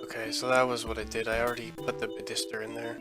Okay, so that was what I did. I already put the Bedister in there.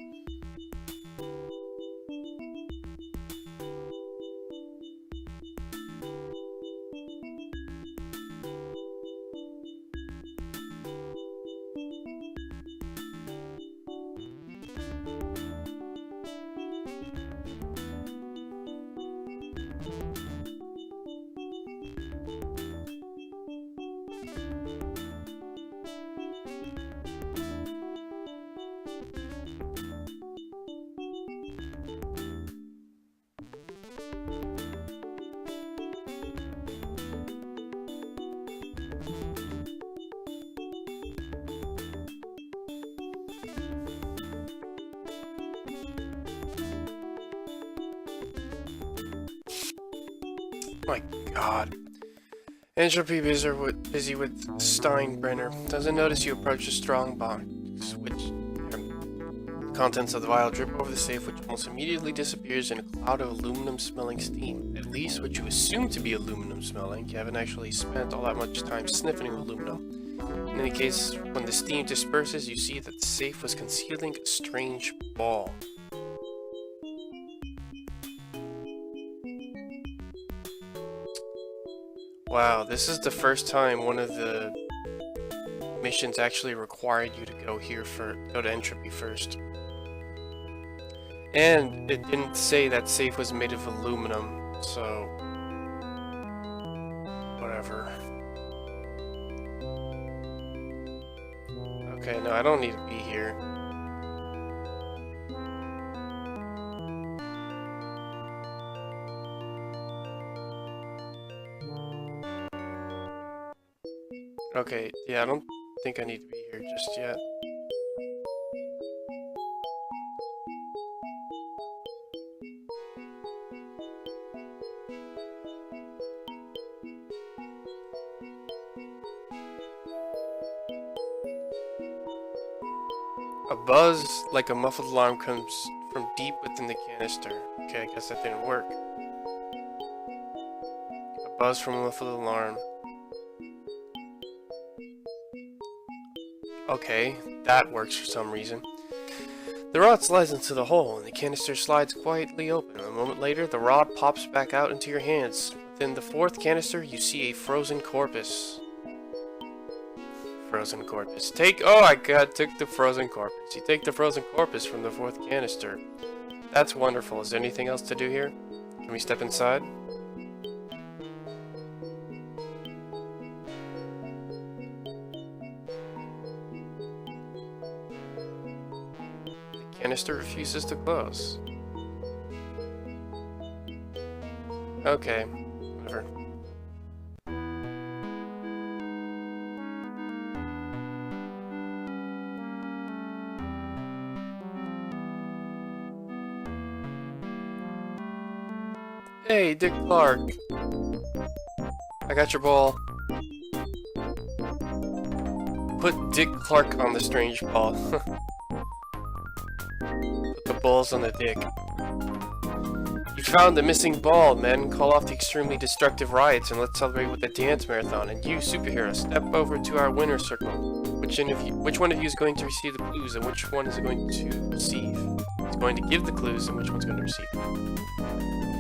My god. Entropy busy with Steinbrenner. Doesn't notice you approach a strong box, which the contents of the vial drip over the safe, which almost immediately disappears in a cloud of aluminum-smelling steam. At least what you assume to be aluminum-smelling. You haven't actually spent all that much time sniffing aluminum. In any case, when the steam disperses, you see that the safe was concealing a strange ball. Wow, this is the first time one of the missions actually required you to go to Entropy first. And it didn't say that safe was made of aluminum, so whatever. Okay, no, I don't need to be here. Okay, yeah, I don't think I need to be here just yet. A buzz like a muffled alarm comes from deep within the canister. Okay, I guess that didn't work. A buzz from a muffled alarm. Okay, that works for some reason. The rod slides into the hole, and the canister slides quietly open. A moment later, the rod pops back out into your hands. Within the fourth canister, you see a frozen corpus. Frozen corpus. Oh, I took the frozen corpus. You take the frozen corpus from the fourth canister. That's wonderful. Is there anything else to do here? Can we step inside? The canister refuses to close. Okay, whatever. Hey, Dick Clark. I got your ball. Put Dick Clark on the strange ball. Put the balls on the dick. You found the missing ball, men. Call off the extremely destructive riots and let's celebrate with a dance marathon. And you, superhero, step over to our winner circle. Which one of you is going to receive the clues and which one is going to receive? It's going to give the clues and which one's going to receive them.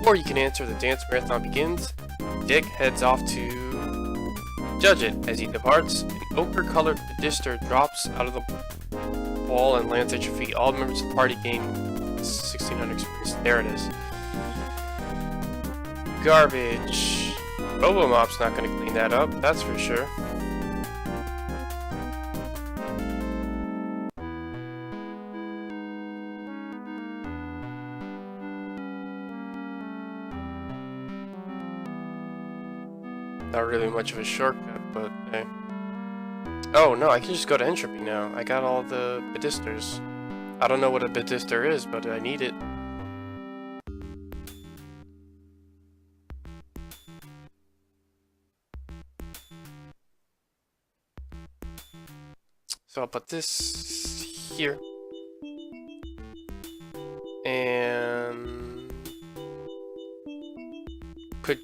Or you can answer. The dance marathon begins. Dick heads off to judge it. As he departs, an ochre-colored Bedister drops out of the ball and lands at your feet. All members of the party gain 1600 experience. There it is. Garbage. Robomop's not going to clean that up, that's for sure. Not really much of a shortcut, but hey. Oh no, I can just go to entropy now. I got all the bedisters. I don't know what a bedister is, but I need it. So I'll put this here. And put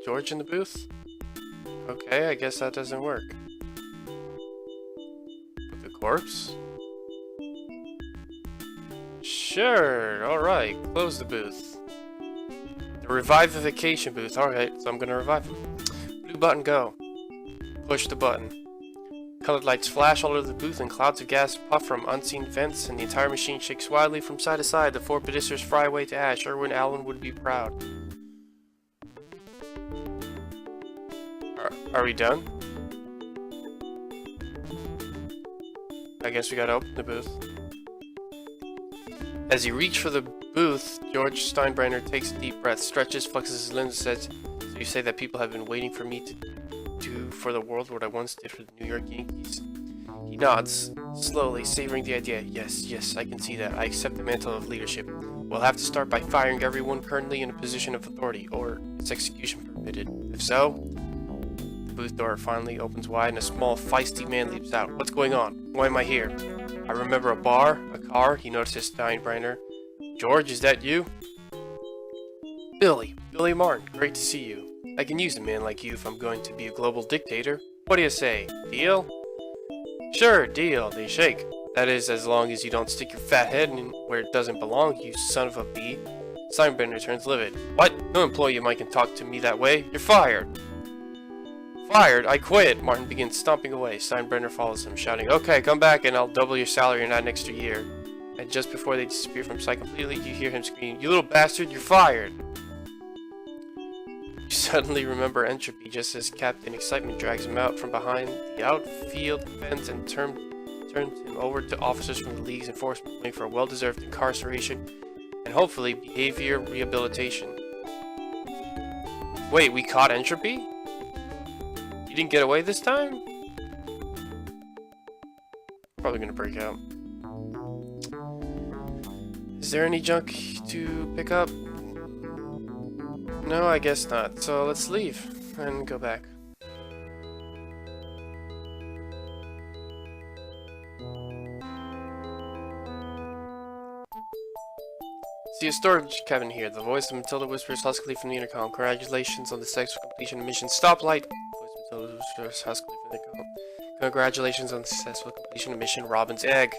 George in the booth? Okay, I guess that doesn't work. Put the corpse? Sure, alright, close the booth. The revivification booth, alright, so I'm gonna revive him. Blue button, go. Push the button. Colored lights flash all over the booth and clouds of gas puff from unseen vents, and the entire machine shakes wildly from side to side. The 4 pedisters fry away to ash. Irwin Allen would be proud. Are we done? I guess we gotta open the booth. As you reach for the booth, George Steinbrenner takes a deep breath, stretches, flexes his limbs, and says, "So you say that people have been waiting for me to do for the world what I once did for the New York Yankees?" He nods, slowly, savoring the idea. Yes, I can see that. I accept the mantle of leadership. We'll have to start by firing everyone currently in a position of authority, or its execution permitted. If so, the booth door finally opens wide and a small, feisty man leaps out. What's going on? Why am I here? I remember a bar, a car, he notices Steinbrenner. George, is that you? Billy Martin, great to see you. I can use a man like you if I'm going to be a global dictator. What do you say? Deal? Sure, deal. They shake. That is, as long as you don't stick your fat head in where it doesn't belong, you son of a bee. Steinbrenner turns livid. What? No employee of mine can talk to me that way. You're fired. Fired? I quit. Martin begins stomping away. Steinbrenner follows him, shouting, Okay, come back and I'll double your salary and add an extra year. And just before they disappear from sight completely, you hear him scream, You little bastard, you're fired! You suddenly remember entropy just as Captain Excitement drags him out from behind the outfield fence and turns him over to officers from the League's enforcement wing for a well-deserved incarceration and hopefully behavior rehabilitation. Wait, we caught entropy? You didn't get away this time? Probably gonna break out. Is there any junk to pick up? No, I guess not. So let's leave and go back. See a storage cabin here. The voice of Matilda whispers huskily from the intercom. Congratulations on the successful completion of mission. Stoplight! Voice of Matilda whispers huskily from the intercom. Congratulations on the successful completion of mission. Robin's egg.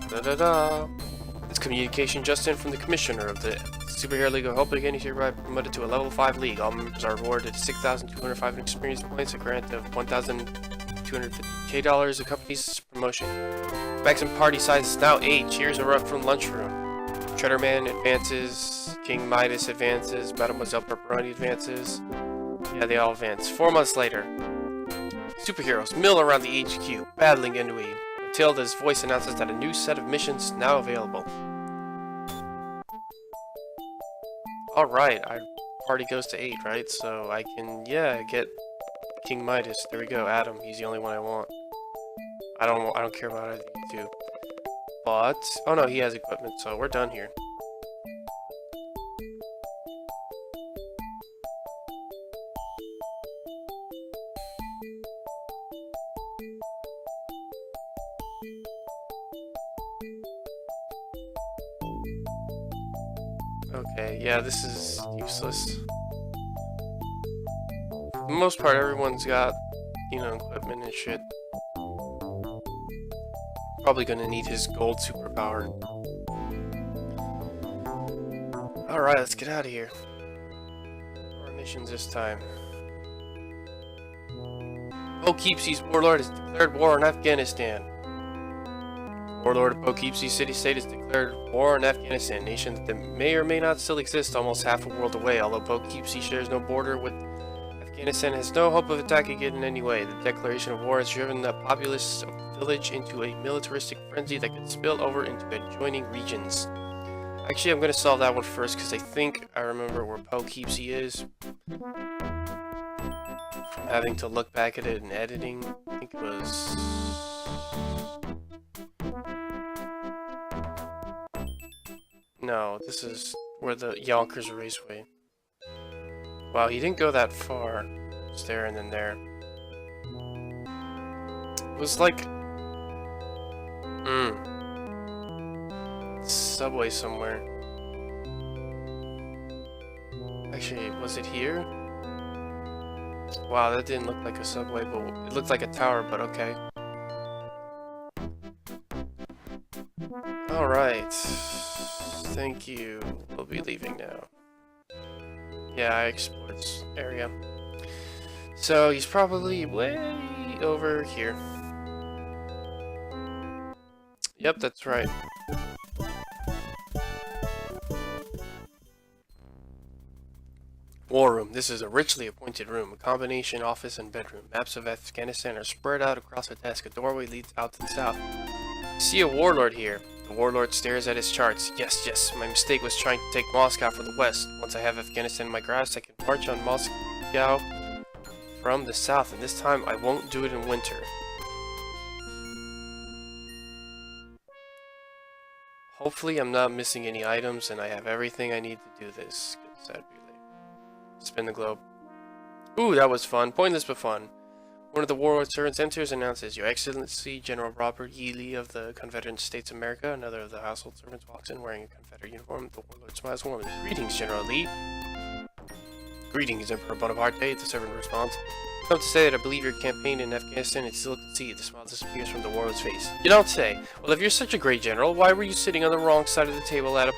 Da-da-da! This communication just in from the commissioner of the Superhero League of Hoboken. He's hereby promoted to a level 5 league. All members are rewarded 6,205 experience points, a grant of $1,250K accompanies this promotion. Maximum party size is now 8. Cheers are up from lunchroom. Shredderman advances. King Midas advances. Mademoiselle Pepperoni advances. Yeah, they all advance. 4 months later. Superheroes mill around the HQ, battling ennui. Matilda's voice announces that a new set of missions is now available. Alright, our party goes to 8, right? So I can, get King Midas. There we go, Adam. He's the only one I want. I don't care about either of you two. But, oh no, he has equipment, so we're done here. Okay, yeah, this is useless. For the most part, everyone's got, equipment and shit. Probably gonna need his gold superpower. Alright, let's get out of here. Our missions this time. Poughkeepsie's warlord has declared war on Afghanistan. Warlord of Poughkeepsie City-State has declared war on Afghanistan, a nation that may or may not still exist almost half a world away. Although Poughkeepsie shares no border with Afghanistan, has no hope of attacking it in any way. The declaration of war has driven the populace of the village into a militaristic frenzy that could spill over into adjoining regions. Actually, I'm going to solve that one first because I think I remember where Poughkeepsie is. having to look back at it in editing. I think it was... No, this is where the Yonkers Raceway. Wow, he didn't go that far. It's there and then there. It was like... Subway somewhere. Actually, was it here? Wow, that didn't look like a subway, but it looked like a tower, but okay. Alright. Thank you. We'll be leaving now. Yeah, I explored this area. So, he's probably way over here. Yep, that's right. War room. This is a richly appointed room, a combination office and bedroom. Maps of Afghanistan are spread out across a desk. A doorway leads out to the south. See a warlord here. The warlord stares at his charts. Yes, my mistake was trying to take Moscow for the west. Once I have Afghanistan in my grasp, I can march on Moscow from the south, and this time I won't do it in winter. Hopefully I'm not missing any items and I have everything I need to do this, because that'd be late. Spin the globe. Ooh, that was fun. Pointless but fun. One of the warlord's servants enters and announces, Your Excellency, General Robert E. Lee of the Confederate States of America. Another of the household servants walks in wearing a Confederate uniform. The warlord smiles warmly. Greetings, General Lee. Greetings, Emperor Bonaparte. The servant responds. Come to say that I believe your campaign in Afghanistan is still conceived. The smile disappears from the warlord's face. You don't say. Well, if you're such a great general, why were you sitting on the wrong side of the table at a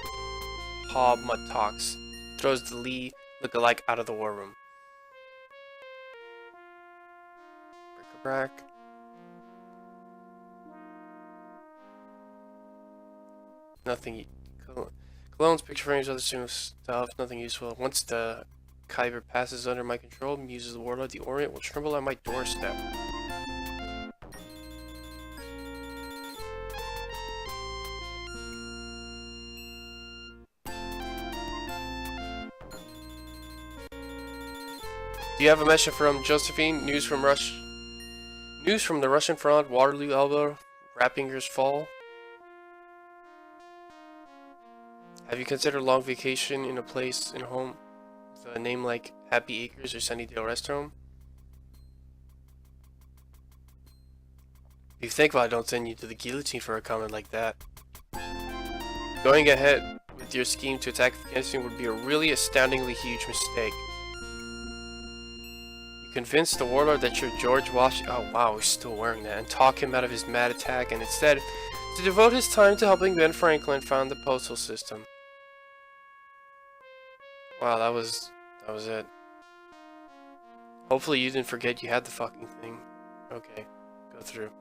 pub mud talks? Throws the Lee look-alike out of the war room. Bric-a-brac. Nothing. Colognes, picture frames, other stuff. Nothing useful. Once the Khyber passes under my control, muses the warlord, the Orient will tremble at my doorstep. Do you have a message from Josephine? News from the Russian front, Waterloo, Elba, Rappinger's fall. Have you considered a long vacation in a place in a home with a name like Happy Acres or Sunnydale Rest Home? Be thankful I don't send you to the guillotine for a comment like that. Going ahead with your scheme to attack Afghanistan would be a really astoundingly huge mistake. Convince the warlord that you're George Washington. Oh wow, he's still wearing that. And talk him out of his mad attack, and instead to devote his time to helping Ben Franklin found the postal system. Wow, that was it. Hopefully you didn't forget you had the fucking thing. Okay, go through.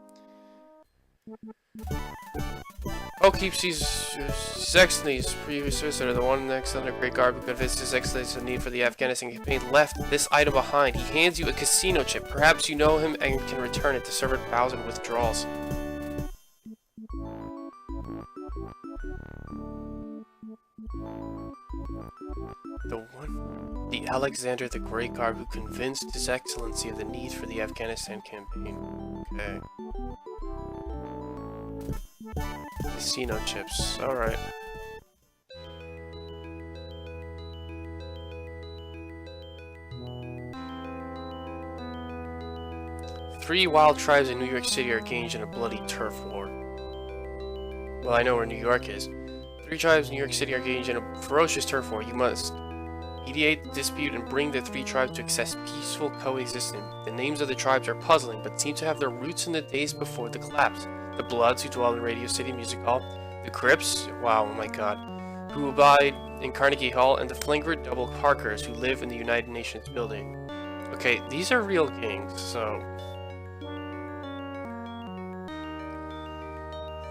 Oh, keeps His Excellency's previous are the one next under Great Guard who convinced His Excellency the need for the Afghanistan campaign left this item behind. He hands you a casino chip. Perhaps you know him and can return it. The servant bows and withdraws. The Alexander the Great Guard who convinced His Excellency of the need for the Afghanistan campaign. Okay. Casino chips. Alright. Three wild tribes in New York City are engaged in a bloody turf war. Well, I know where New York is. Three tribes in New York City are engaged in a ferocious turf war. You must mediate the dispute and bring the three tribes to access peaceful coexistence. The names of the tribes are puzzling, but seem to have their roots in the days before the collapse. The Bloods, who dwell in Radio City Music Hall. The Crips, wow, oh my god, who abide in Carnegie Hall. And the Flingford Double Parkers, who live in the United Nations building. Okay, these are real kings, so...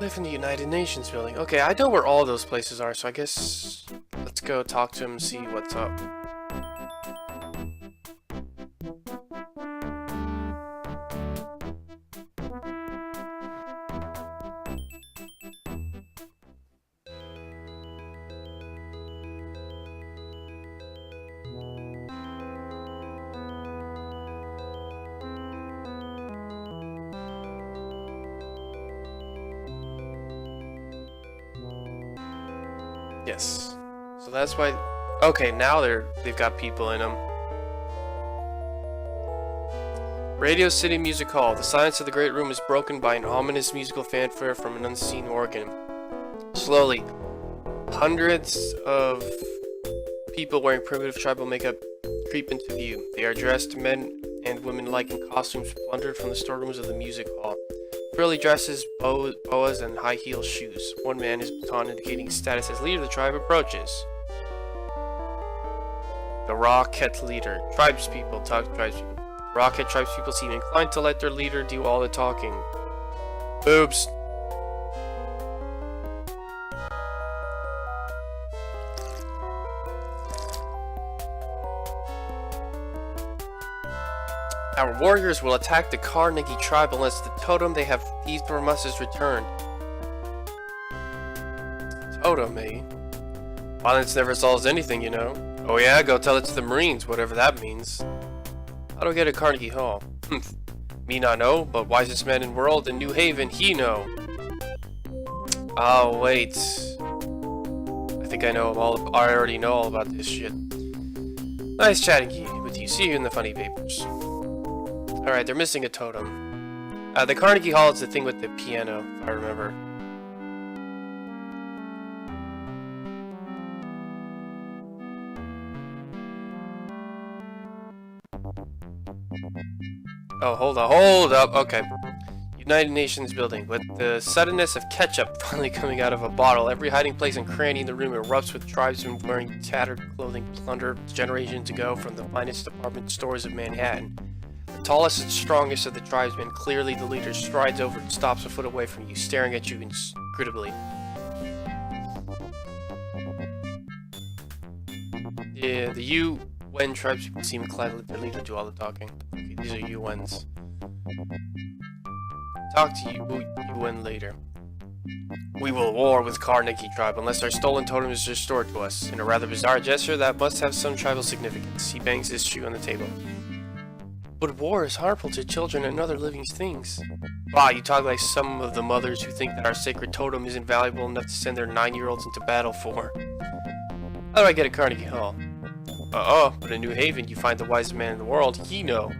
Live in the United Nations building. Okay, I know where all those places are, so I guess... Let's go talk to him and see what's up. Yes. So that's why... Okay, now they've got people in them. Radio City Music Hall. The silence of the great room is broken by an ominous musical fanfare from an unseen organ. Slowly, hundreds of people wearing primitive tribal makeup creep into view. They are dressed, men and women alike, in costumes plundered from the storerooms of the music hall. Frilly dresses, boas, and high-heel shoes. One man, his baton indicating status as leader of the tribe, approaches. The Rocket leader. Tribespeople talk to tribespeople. Rocket tribespeople seem inclined to let their leader do all the talking. Boobs. Our warriors will attack the Carnegie tribe unless the totem they have thieved from us is returned. Totem, eh? Violence never solves anything, you know. Oh yeah, go tell it to the Marines, whatever that means. How do I get to Carnegie Hall? Me not know, but wisest man in world in New Haven, he know. Oh, wait. I think I I already know all about this shit. Nice chatting with you. See you in the funny papers. Alright, they're missing a totem. The Carnegie Hall is the thing with the piano, if I remember. Oh, hold up, okay. United Nations building. With the suddenness of ketchup finally coming out of a bottle, every hiding place and cranny in the room erupts with tribesmen wearing tattered clothing plundered generations ago from the finest department stores of Manhattan. The tallest and strongest of the tribesmen, clearly the leader, strides over and stops a foot away from you, staring at you inscrutably. Yeah, the UN tribespeople seem inclined to let their leader do all the talking. Okay, these are UNs. Talk to you UN later. We will war with Carnegie tribe unless our stolen totem is restored to us. In a rather bizarre gesture that must have some tribal significance. He bangs his shoe on the table. But war is harmful to children and other living things. Bah, you talk like some of the mothers who think that our sacred totem isn't valuable enough to send their 9-year-olds into battle for. How do I get to Carnegie Hall? But in New Haven you find the wisest man in the world, he know.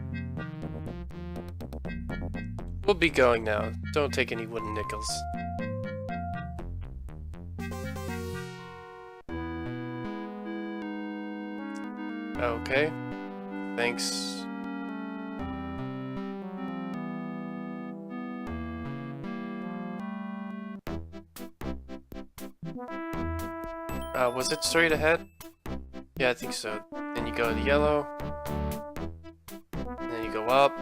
We'll be going now. Don't take any wooden nickels. Okay. Thanks. Was it straight ahead? Yeah, I think so. Then you go to the yellow. And then you go up.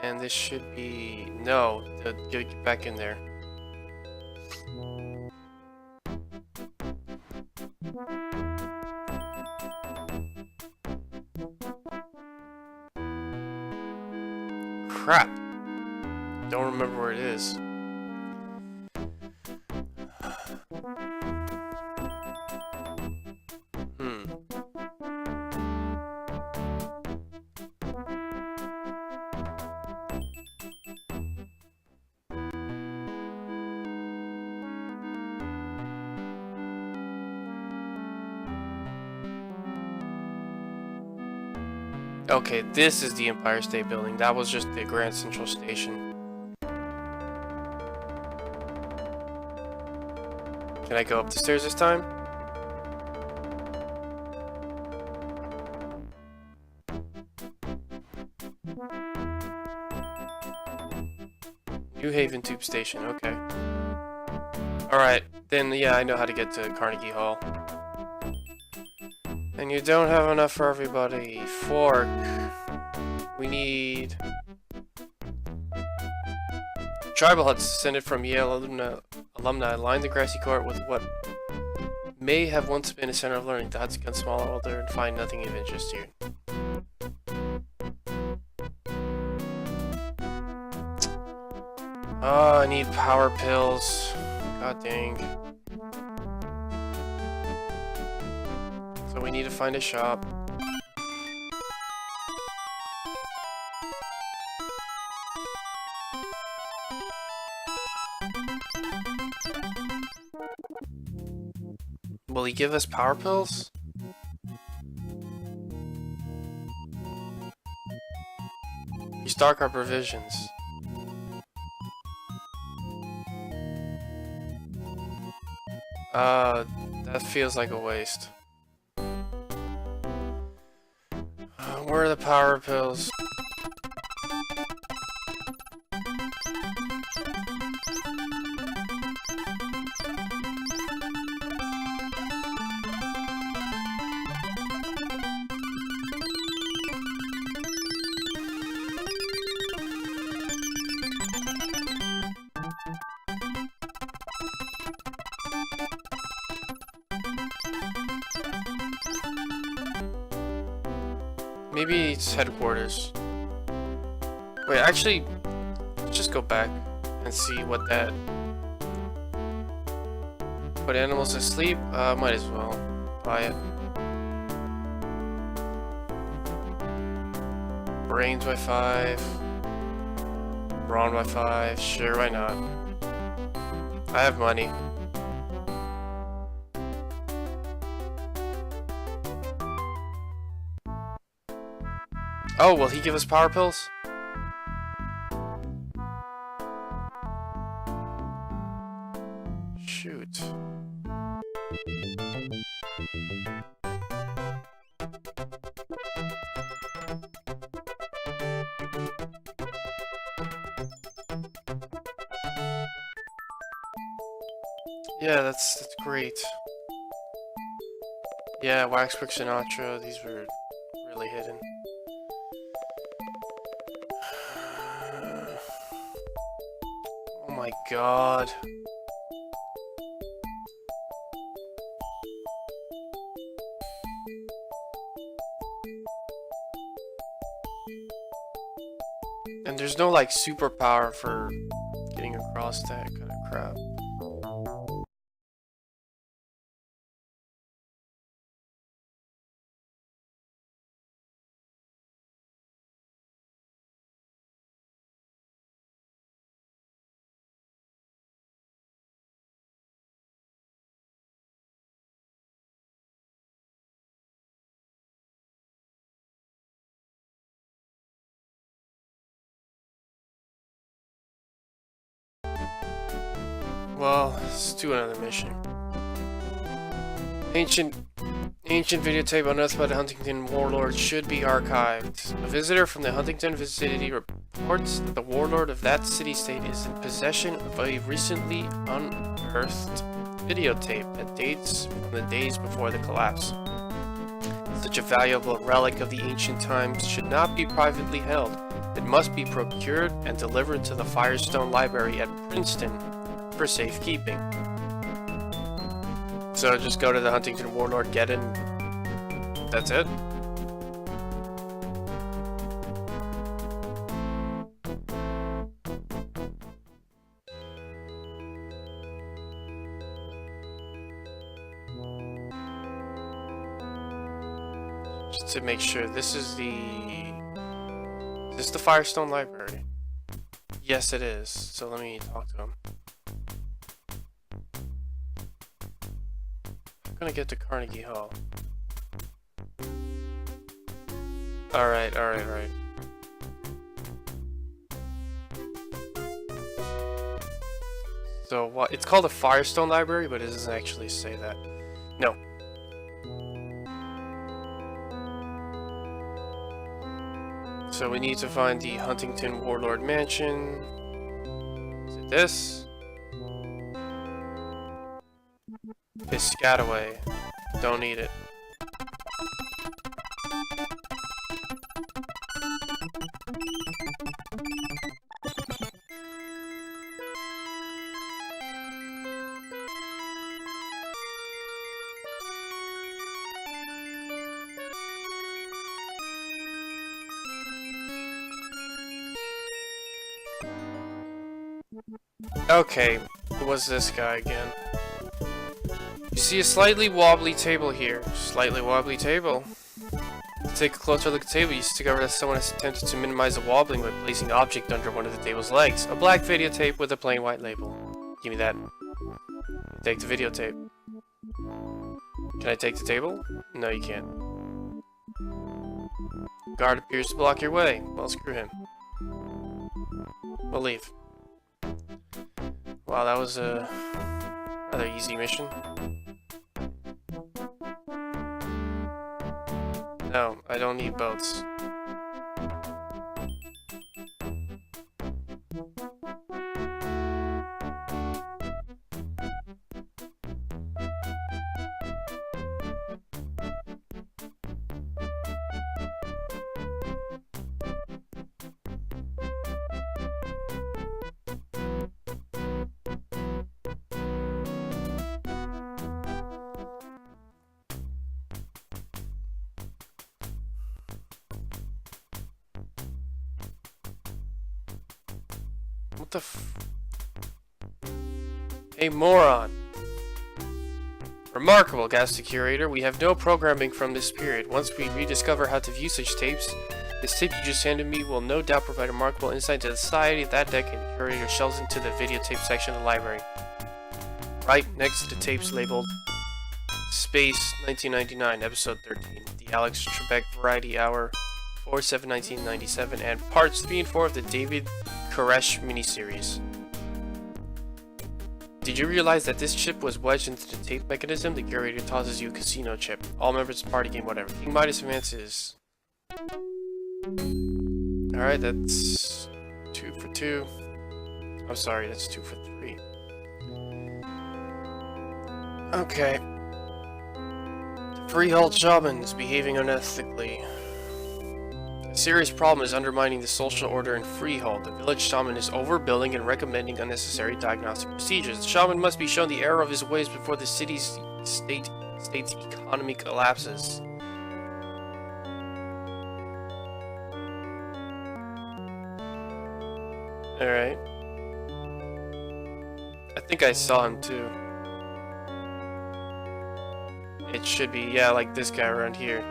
And this should be... No, get back in there. Crap. Don't remember where it is. Okay, this is the Empire State Building. That was just the Grand Central Station. Can I go up the stairs this time? New Haven Tube Station, okay. Alright, then yeah, I know how to get to Carnegie Hall. And you don't have enough for everybody. Fork. We need... Tribal huts descended from Yale alumni line the grassy court with what may have once been a center of learning. The huts become smaller, older, and find nothing of interest here. Oh, I need power pills. God dang. So we need to find a shop. Will he give us power pills? Restock our provisions. That feels like a waste. Where are the power pills? Maybe it's headquarters. Wait, actually, let's just go back and see what that... Put animals asleep? Might as well buy it. Brains by 5. Brawn by 5. Sure, why not? I have money. Oh, will he give us power pills? Shoot. Yeah, that's great. Yeah, Waxwork Sinatra, these were really hidden. Oh my god. And there's no like superpower for getting across that kind of crap. Well, let's do another mission. Ancient videotape unearthed by the Huntington warlord should be archived. A visitor from the Huntington vicinity reports that the warlord of that city-state is in possession of a recently unearthed videotape that dates from the days before the collapse. Such a valuable relic of the ancient times should not be privately held. It must be procured and delivered to the Firestone Library at Princeton for safekeeping. So just go to the Huntington Warlord, get in. That's it? Just to make sure, this is the... Is this the Firestone Library? Yes, it is. So let me talk to him. I'm gonna get to Carnegie Hall. Alright. So what? It's called a Firestone Library, but it doesn't actually say that. No. So we need to find the Huntington Warlord Mansion. Is it this? Piscataway. Don't need it. Okay, who was this guy again? You see a slightly wobbly table here. Slightly wobbly table. To take a closer look at the table, you discover that someone has attempted to minimize the wobbling by placing an object under one of the table's legs. A black videotape with a plain white label. Give me that. Take the videotape. Can I take the table? No, you can't. Guard appears to block your way. Well, screw him. We'll leave. Wow, that was a rather easy mission. No, I don't need boats. What the f... Hey, moron! Remarkable, gasped the curator. We have no programming from this period. Once we rediscover how to view such tapes, this tape you just handed me will no doubt provide remarkable insight into the society of that decade. The curator shelves into the videotape section of the library. Right next to the tapes labeled Space 1999, Episode 13, The Alex Trebek Variety Hour, 4/7/1997, and Parts 3 and 4 of the David Koresh miniseries. Did you realize that this chip was wedged into the tape mechanism? The curator tosses you a casino chip. All members of the party game, whatever. King Midas advances. Alright, that's 2 for 2. I'm sorry, that's 2 for 3. Okay. The Freehold Shaman is behaving unethically. A serious problem is undermining the social order in Freehold. The village shaman is overbilling and recommending unnecessary diagnostic procedures. The shaman must be shown the error of his ways before the state's economy collapses. Alright. I think I saw him too. It should be, yeah, like this guy around here.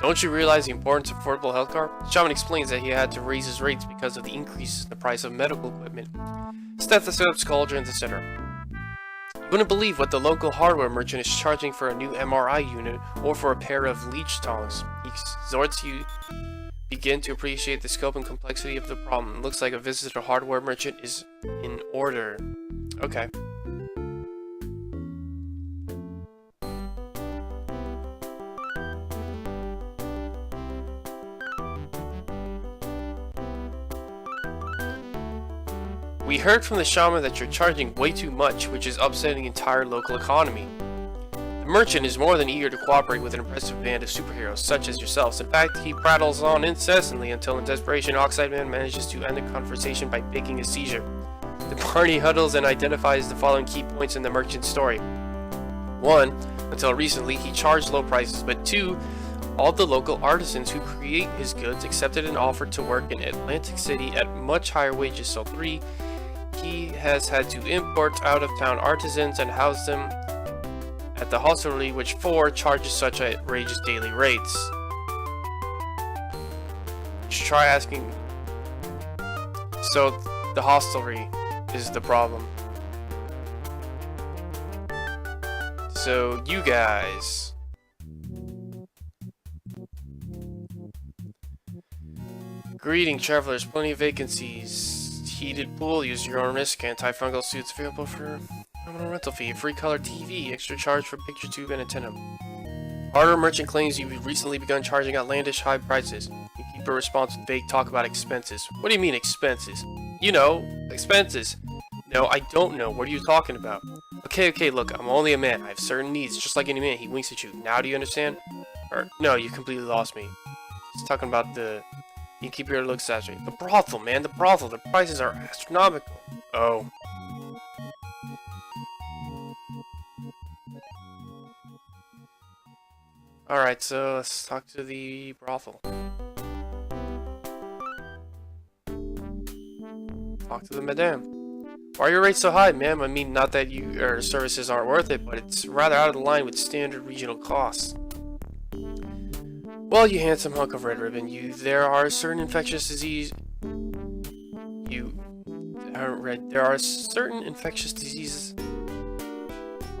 Don't you realize the importance of affordable healthcare? The shaman explains that he had to raise his rates because of the increase in the price of medical equipment, stethoscopes, cauldrons, etc. You wouldn't believe what the local hardware merchant is charging for a new MRI unit or for a pair of leech tongs. He exhorts you to begin to appreciate the scope and complexity of the problem. It looks like a visit to a hardware merchant is in order. Okay. We heard from the shaman that you're charging way too much, which is upsetting the entire local economy. The merchant is more than eager to cooperate with an impressive band of superheroes such as yourselves. In fact, he prattles on incessantly until in desperation, Oxide Man manages to end the conversation by faking a seizure. The party huddles and identifies the following key points in the merchant's story. 1. Until recently, he charged low prices, but 2. All the local artisans who create his goods accepted an offer to work in Atlantic City at much higher wages. So 3. He has had to import out-of-town artisans and house them at the hostelry, which 4 charges such outrageous daily rates. You should try asking. So the hostelry is the problem. So you guys. Greeting travelers, plenty of vacancies. Heated pool, use your own risk, antifungal suits available for nominal rental fee, free color TV, extra charge for picture tube and antenna. Hardware merchant claims you've recently begun charging outlandish high prices. You keep a response with vague talk about expenses. What do you mean expenses? You know, expenses. No, I don't know. What are you talking about? Okay, look, I'm only a man. I have certain needs, just like any man. He winks at you. Now do you understand? Or, no, you completely lost me. He's talking about the... You keep your looks saturated. The brothel, man, the brothel. The prices are astronomical. Oh. Alright, so let's talk to the brothel. Talk to the madame. Why are your rates so high, ma'am? I mean, not that your services aren't worth it, but it's rather out of the line with standard regional costs. Well, you handsome hunk of red ribbon, there are certain infectious diseases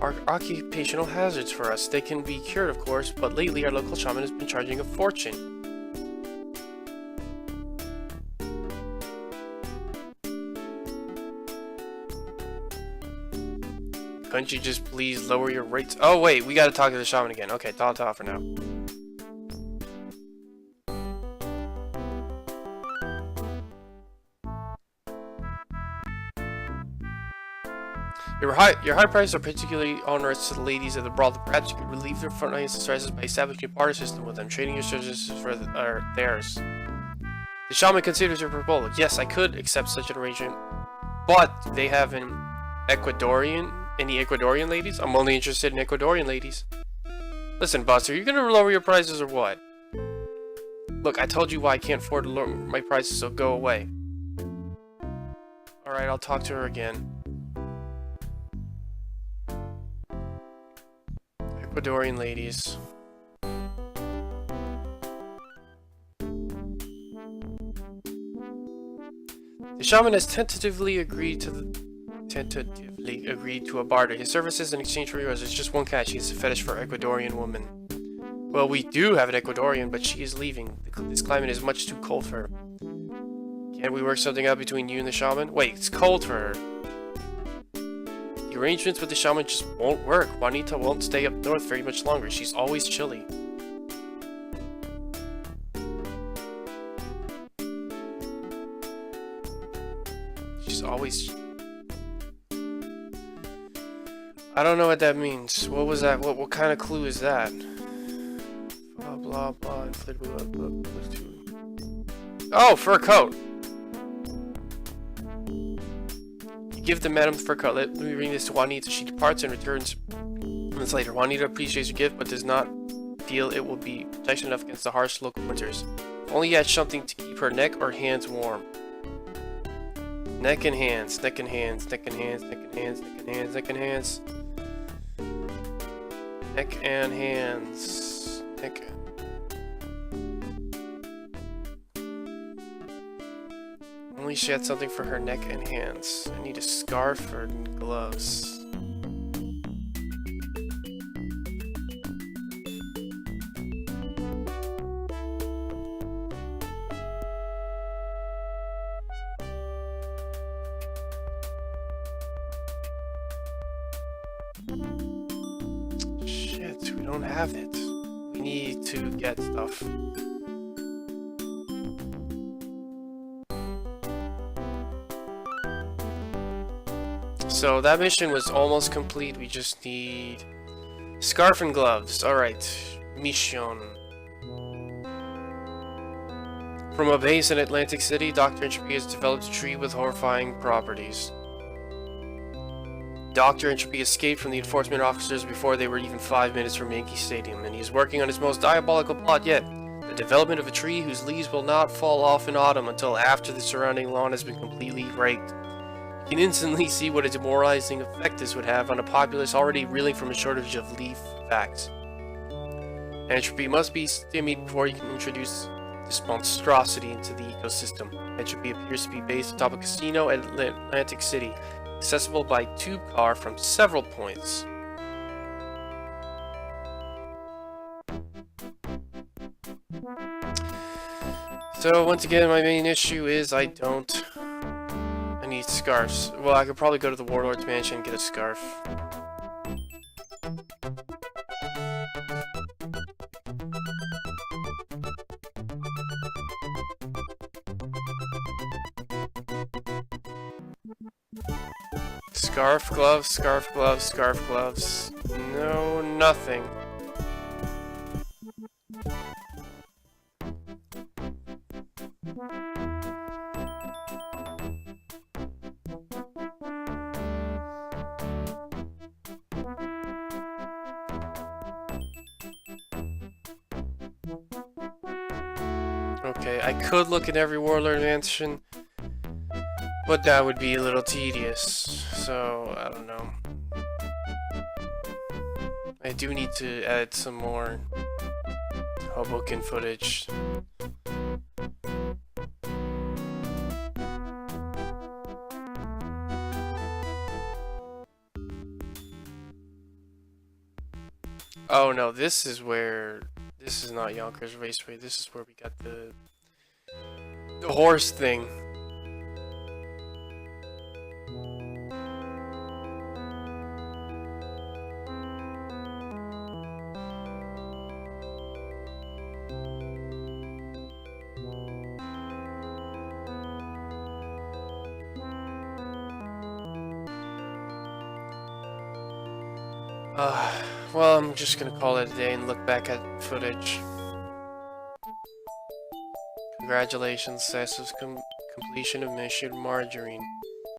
are occupational hazards for us. They can be cured, of course, but lately our local shaman has been charging a fortune. Couldn't you just please lower your rates? Oh wait, we gotta talk to the shaman again. Okay, ta for now. Your high prices are particularly onerous to the ladies of the brothel. Perhaps you could relieve their frontline stresses by establishing a barter system with them, trading your services for theirs. The shaman considers your proposal. Yes, I could accept such an arrangement, but they have any Ecuadorian ladies? I'm only interested in Ecuadorian ladies. Listen, boss, are you gonna lower your prices or what? Look, I told you why I can't afford to lower my prices, so go away. Alright, I'll talk to her again. Ecuadorian ladies. The shaman has tentatively agreed to a barter. His services in exchange for yours is just one catch. He has a fetish for Ecuadorian women. Well, we do have an Ecuadorian, but she is leaving. This climate is much too cold for her. Can't we work something out between you and the shaman? Wait, it's cold for her. The arrangements with the shaman just won't work. Juanita won't stay up north very much longer. She's always chilly. She's always... I don't know what that means. What was that? What kind of clue is that? Blah blah blah. Oh, fur coat. You give the madam the fur coat. Let me bring this to Juanita. She departs and returns months later. Juanita appreciates your gift, but does not feel it will be protection enough against the harsh local winters. If only you had something to keep her neck or hands warm. Neck and hands, neck and hands, neck and hands, neck and hands, neck and hands, neck and hands. Neck and hands. Neck. Only she had something for her neck and hands. I need a scarf or gloves. Shit, we don't have it. We need to get stuff. So that mission was almost complete. We just need scarf and gloves. Alright, mission. From a base in Atlantic City, Dr. Entropy has developed a tree with horrifying properties. Dr. Entropy escaped from the enforcement officers before they were even 5 minutes from Yankee Stadium, and he is working on his most diabolical plot yet. The development of a tree whose leaves will not fall off in autumn until after the surrounding lawn has been completely raked. You can instantly see what a demoralizing effect this would have on a populace already reeling from a shortage of leaf facts. Entropy must be stymied before you can introduce this monstrosity into the ecosystem. Entropy appears to be based atop a casino at Atlantic City, accessible by tube car from several points. So once again, my main issue is I need scarves. Well, I could probably go to the Warlord's Mansion and get a scarf. Scarf, gloves, scarf, gloves, scarf, gloves. No, nothing. Okay, I could look in every Warlord Mansion, but that would be a little tedious, so I don't know. I do need to add some more Hoboken footage. Oh no, this is where... This is not Yonkers Raceway. This is where we got the horse thing. Well, I'm just gonna call it a day and look back at footage. Congratulations, successful completion of Mission Margarine.